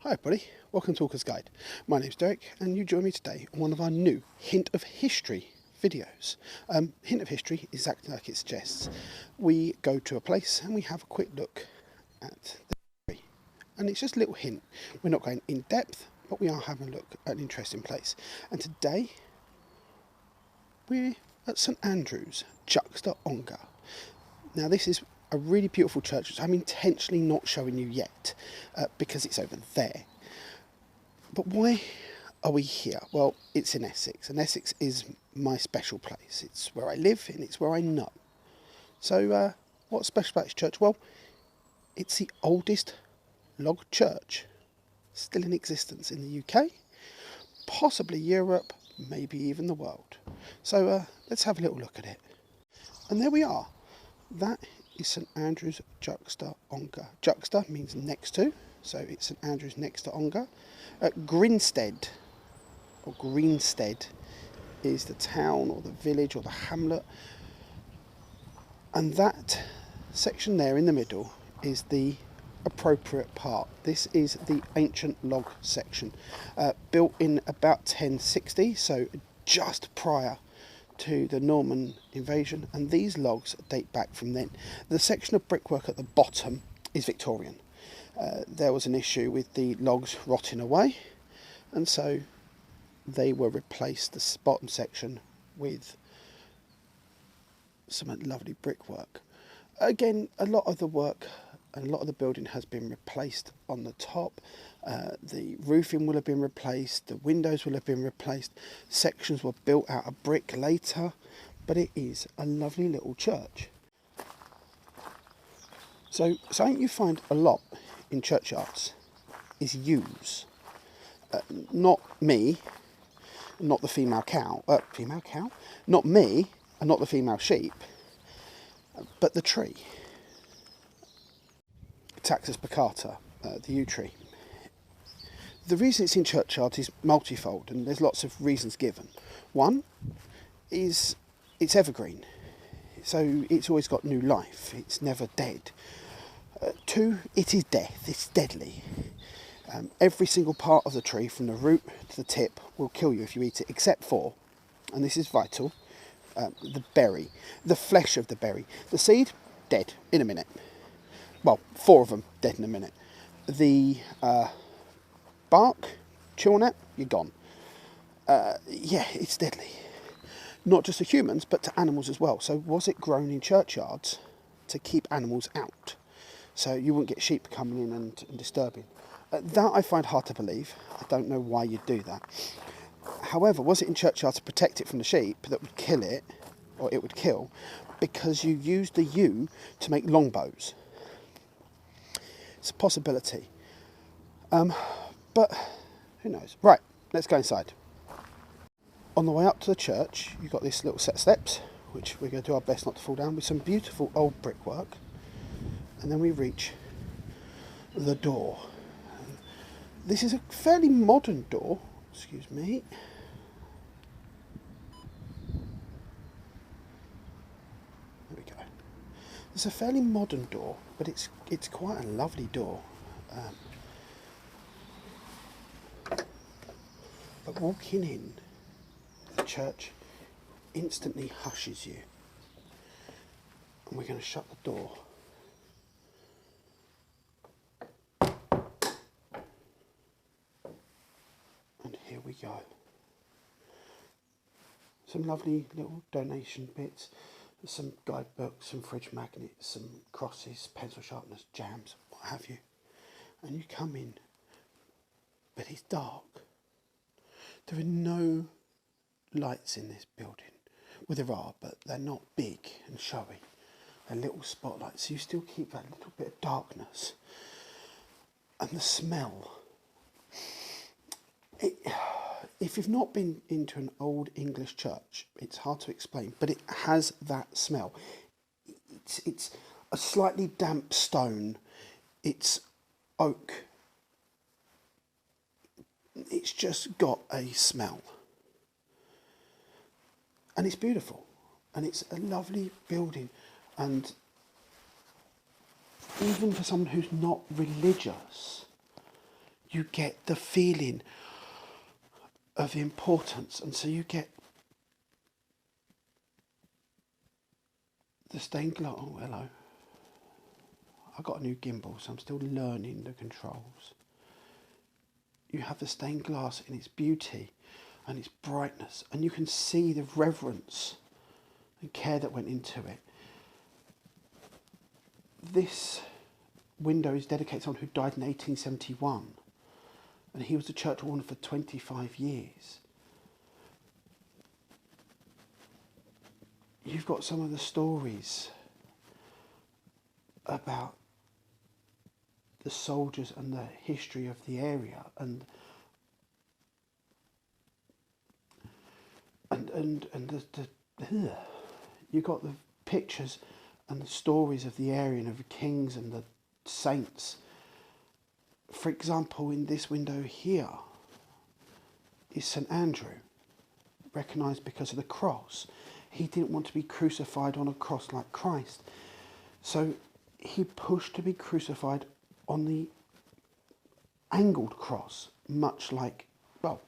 Hi everybody, welcome to Ongar's Guide. My name's Derek and you join me today on one of our new Hint of History videos. Hint of History is exactly like it suggests. We go to a place and we have a quick look at the history. And it's just a little hint. We're not going in depth, but we are having a look at an interesting place. And today we're at St Andrew's, Juxtta, Ongar. Now this is a really beautiful church which I'm intentionally not showing you yet because it's over there. But why are we here? Well, it's in Essex, and Essex is my special place. It's where I live and it's where I know. So what's special about this church? Well, it's the oldest log church still in existence in the UK, possibly Europe, maybe even the world. So let's have a little look at it. And there we are. That is St Andrew's Juxtta, Ongar. Juxta means next to, so it's St Andrew's next to Ongar. Grinstead, or Greenstead, is the town or the village or the hamlet. And that section there in the middle is the appropriate part. This is the ancient log section, built in about 1060, so just prior to the Norman invasion, and these logs date back from then. The section of brickwork at the bottom is Victorian. There was an issue with the logs rotting away, and so they were replaced, the bottom section, with some lovely brickwork. Again, a lot of the work and a lot of the building has been replaced on the top. The roofing will have been replaced, the windows will have been replaced, sections were built out of brick later, but it is a lovely little church. So something you find a lot in churchyards is ewes. Not me, not the female cow, not me and not the female sheep, but the tree. Taxus baccata, the yew tree. The reason it's in churchyards is multifold, and there's lots of reasons given. One is it's evergreen, so it's always got new life, it's never dead. Two, it is death, it's deadly. Every single part of the tree, from the root to the tip, will kill you if you eat it, except for, and this is vital, the berry, the flesh of the berry. The seed, dead in a minute. Well, 4 of them dead in a minute. The bark, chew on it, you're gone. Yeah, it's deadly. Not just to humans, but to animals as well. So was it grown in churchyards to keep animals out? So you wouldn't get sheep coming in and disturbing. That I find hard to believe. I don't know why you'd do that. However, was it in churchyards to protect it from the sheep that would kill it, or it would kill, because you used the yew to make longbows? It's a possibility. But who knows? Right, let's go inside. On the way up to the church, you've got this little set of steps, which we're going to do our best not to fall down, with some beautiful old brickwork. And then we reach the door. This is a fairly modern door. Excuse me. There we go. It's a fairly modern door, but it's quite a lovely door. But walking in, the church instantly hushes you. And we're going to shut the door. And here we go. Some lovely little donation bits. Some guidebooks, some fridge magnets, some crosses, pencil sharpeners, jams, what have you. And you come in, but it's dark. There are no lights in this building. Well, there are, but they're not big and showy. They're little spotlights, so you still keep that little bit of darkness. And the smell. If you've not been into an old English church, it's hard to explain, but it has that smell. It's a slightly damp stone. It's oak. It's just got a smell. And it's beautiful. And it's a lovely building. And even for someone who's not religious, you get the feeling of importance, and so you get the stained glass. Oh, hello. I got a new gimbal, so I'm still learning the controls. You have the stained glass in its beauty and its brightness, and you can see the reverence and care that went into it. This window is dedicated to someone who died in 1871, and he was a church warden for 25 years. You've got some of the stories about the soldiers and the history of the area, and you got the pictures and the stories of the area and of the kings and the saints. For example, in this window here is St. Andrew, recognised because of the cross. He didn't want to be crucified on a cross like Christ, so he pushed to be crucified on the angled cross, much like, well,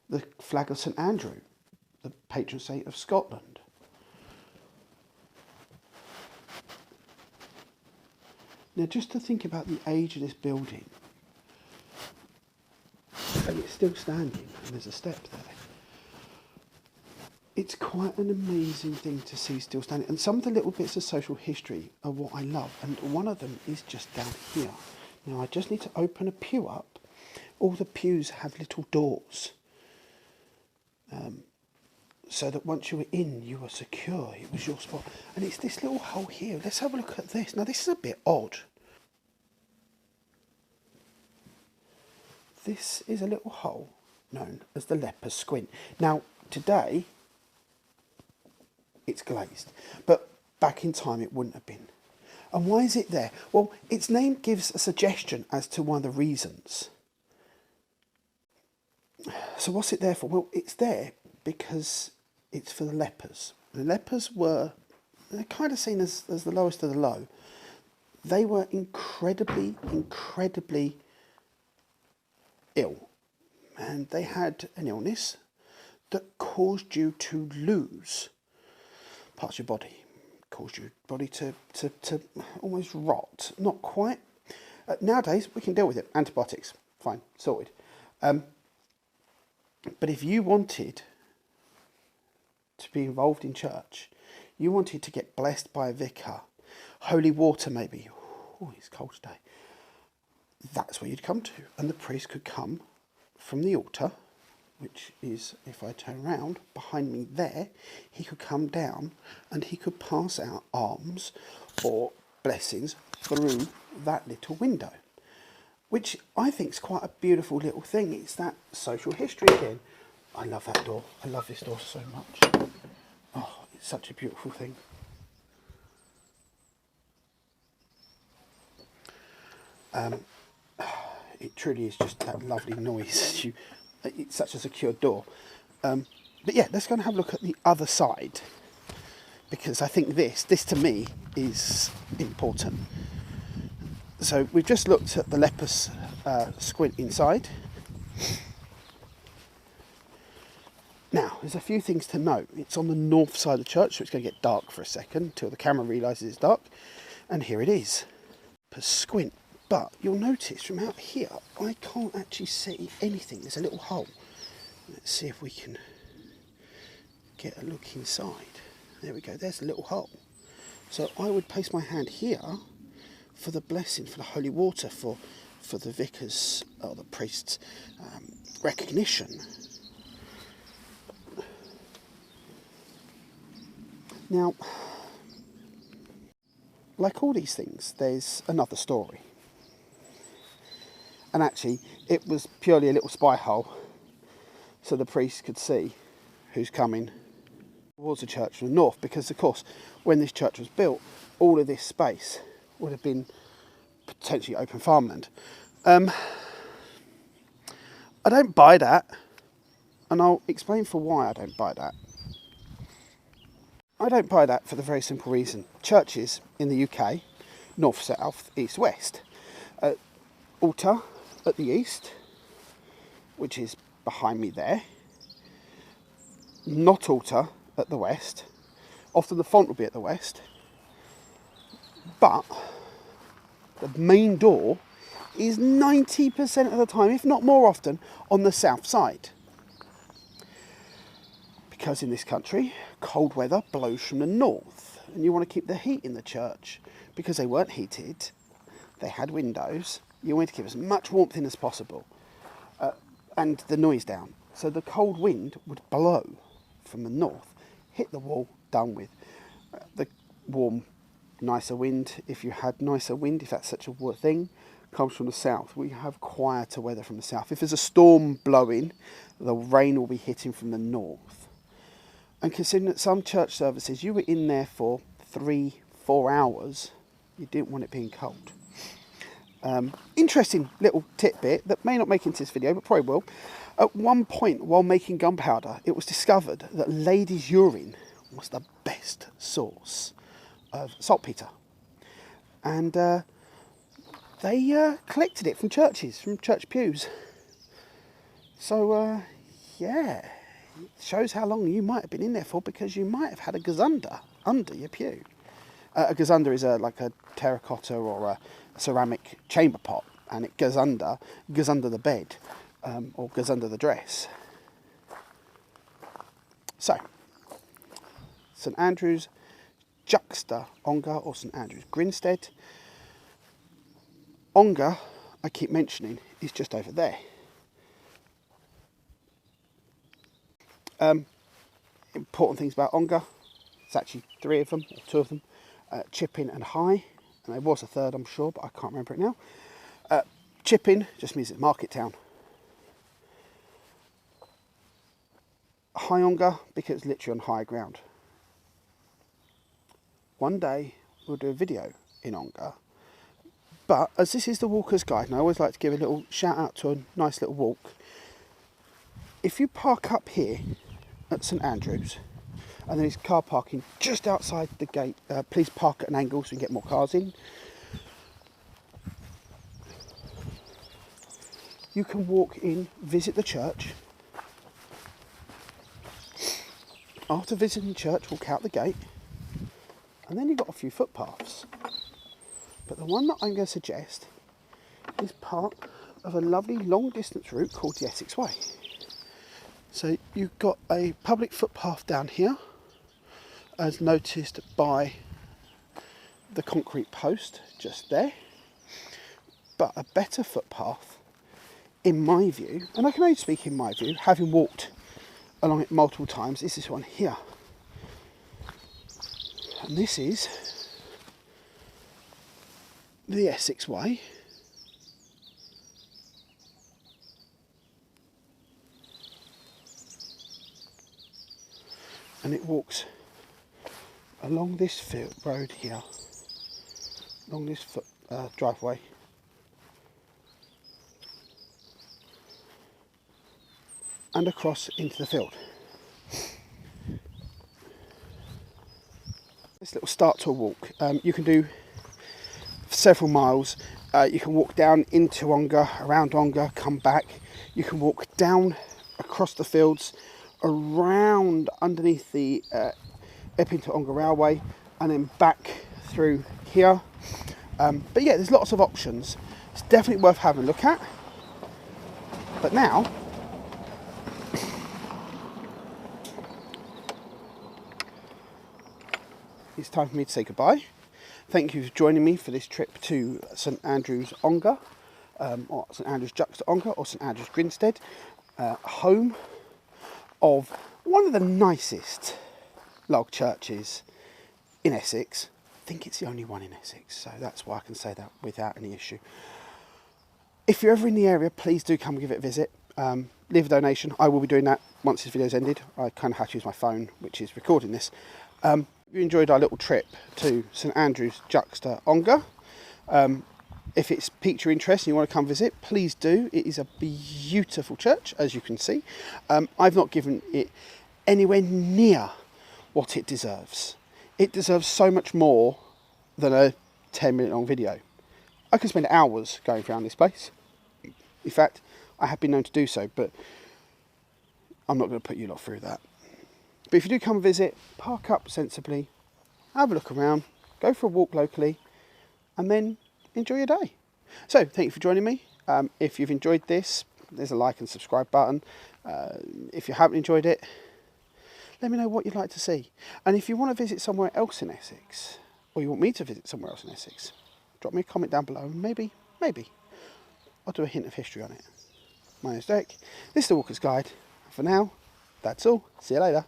the flag of St. Andrew, the patron saint of Scotland. Now, just to think about the age of this building, and it's still standing, and there's a step there. It's quite an amazing thing to see still standing. And some of the little bits of social history are what I love. And one of them is just down here. Now, I just need to open a pew up. All the pews have little doors. So that once you were in, you were secure. It was your spot. And it's this little hole here. Let's have a look at this. Now, this is a bit odd. This is a little hole known as the leper's squint. Now, today, it's glazed, but back in time it wouldn't have been. And why is it there? Well, its name gives a suggestion as to one of the reasons. So what's it there for? Well, it's there because it's for the lepers. The lepers they're kind of seen as the lowest of the low. They were incredibly ill, and they had an illness that caused you to lose parts of your body, caused your body to almost rot. Not quite. Nowadays, we can deal with it. Antibiotics, fine, sorted. But if you wanted to be involved in church, you wanted to get blessed by a vicar, holy water maybe, oh, it's cold today, that's where you'd come to. And the priest could come from the altar, which is, if I turn around, behind me there, he could come down and he could pass out alms or blessings through that little window, which I think is quite a beautiful little thing. It's that social history again. I love that door. I love this door so much. Oh, it's such a beautiful thing. It truly is just that lovely noise. It's such a secure door. But yeah, let's go and have a look at the other side, because I think this to me is important. So we've just looked at the leper's squint inside. Now, there's a few things to note. It's on the north side of the church, so it's going to get dark for a second until the camera realises it's dark. And here it is, leper's squint. But you'll notice from out here, I can't actually see anything. There's a little hole. Let's see if we can get a look inside. There we go, there's a little hole. So I would place my hand here for the blessing, for the holy water, for the vicar's or the priest's recognition. Now, like all these things, there's another story. And actually, it was purely a little spy hole, so the priest could see who's coming towards the church from the north. Because, of course, when this church was built, all of this space would have been potentially open farmland. I don't buy that, and I'll explain for why I don't buy that. I don't buy that for the very simple reason. Churches in the UK, north, south, east, west, altar, at the east, which is behind me there. Not altar at the west. Often the font will be at the west. But the main door is 90% of the time, if not more often, on the south side. Because in this country, cold weather blows from the north, and you want to keep the heat in the church. Because they weren't heated, they had windows, you wanted to keep as much warmth in as possible, and the noise down. So the cold wind would blow from the north, hit the wall, done with. The warm, nicer wind, if you had nicer wind, if that's such a thing, comes from the south. We have quieter weather from the south. If there's a storm blowing, the rain will be hitting from the north. And considering that some church services, you were in there for 3-4 hours, you didn't want it being cold. Interesting little tidbit that may not make it into this video, but probably will. At one point, while making gunpowder, it was discovered that ladies' urine was the best source of saltpeter. And they collected it from churches, from church pews. So, yeah, it shows how long you might have been in there for, because you might have had a gazunder under your pew. A gazunder is like a terracotta or a ceramic chamber pot, and it goes under the bed, or goes under the dress. So, St Andrew's Juxtta, Ongar, or St Andrew's Grinstead. Ongar, I keep mentioning, is just over there. Important things about Ongar, it's actually 3 of them, or 2 of them, Chipping and High, and there was a third I'm sure, but I can't remember it now. Chipping just means it's market town. High Ongar, because it's literally on high ground. One day we'll do a video in Ongar, but as this is the walker's guide, and I always like to give a little shout out to a nice little walk, if you park up here at St Andrew's, and there's car parking just outside the gate, please park at an angle so we can get more cars in. You can walk in, visit the church. After visiting the church, walk out the gate, and then you've got a few footpaths. But the one that I'm going to suggest is part of a lovely long distance route called the Essex Way. So you've got a public footpath down here, as noticed by the concrete post just there. But a better footpath, in my view, and I can only speak in my view, having walked along it multiple times, is this one here. And this is the Essex Way. And it walks along this road here, along this driveway, and across into the field. This little start to a walk. You can do several miles. You can walk down into Ongar, around Ongar, come back. You can walk down across the fields, around underneath the up into Ongar Railway, and then back through here. But yeah, there's lots of options. It's definitely worth having a look at. But now, it's time for me to say goodbye. Thank you for joining me for this trip to St Andrew's Ongar, or St Andrew's Juxtta Ongar, or St Andrew's Grinstead, home of one of the nicest log churches in Essex. I think it's the only one in Essex, so that's why I can say that without any issue. If you're ever in the area, please do come give it a visit. Leave a donation. I will be doing that once this video's ended. I kind of have to use my phone, which is recording this. If you enjoyed our little trip to St Andrew's Juxtta Ongar, if it's piqued your interest and you want to come visit, please do. It is a beautiful church, as you can see. I've not given it anywhere near what it deserves. It deserves so much more than a 10-minute long video. I could spend hours going around this place. In fact, I have been known to do so, but I'm not going to put you lot through that. But if you do come and visit, park up sensibly, have a look around, go for a walk locally, and then enjoy your day. So, thank you for joining me. If you've enjoyed this, there's a like and subscribe button. If you haven't enjoyed it, let me know what you'd like to see. And if you want to visit somewhere else in Essex, or you want me to visit somewhere else in Essex, drop me a comment down below, and maybe, I'll do a hint of history on it. My name's Derek, this is The Walker's Guide. For now, that's all. See you later.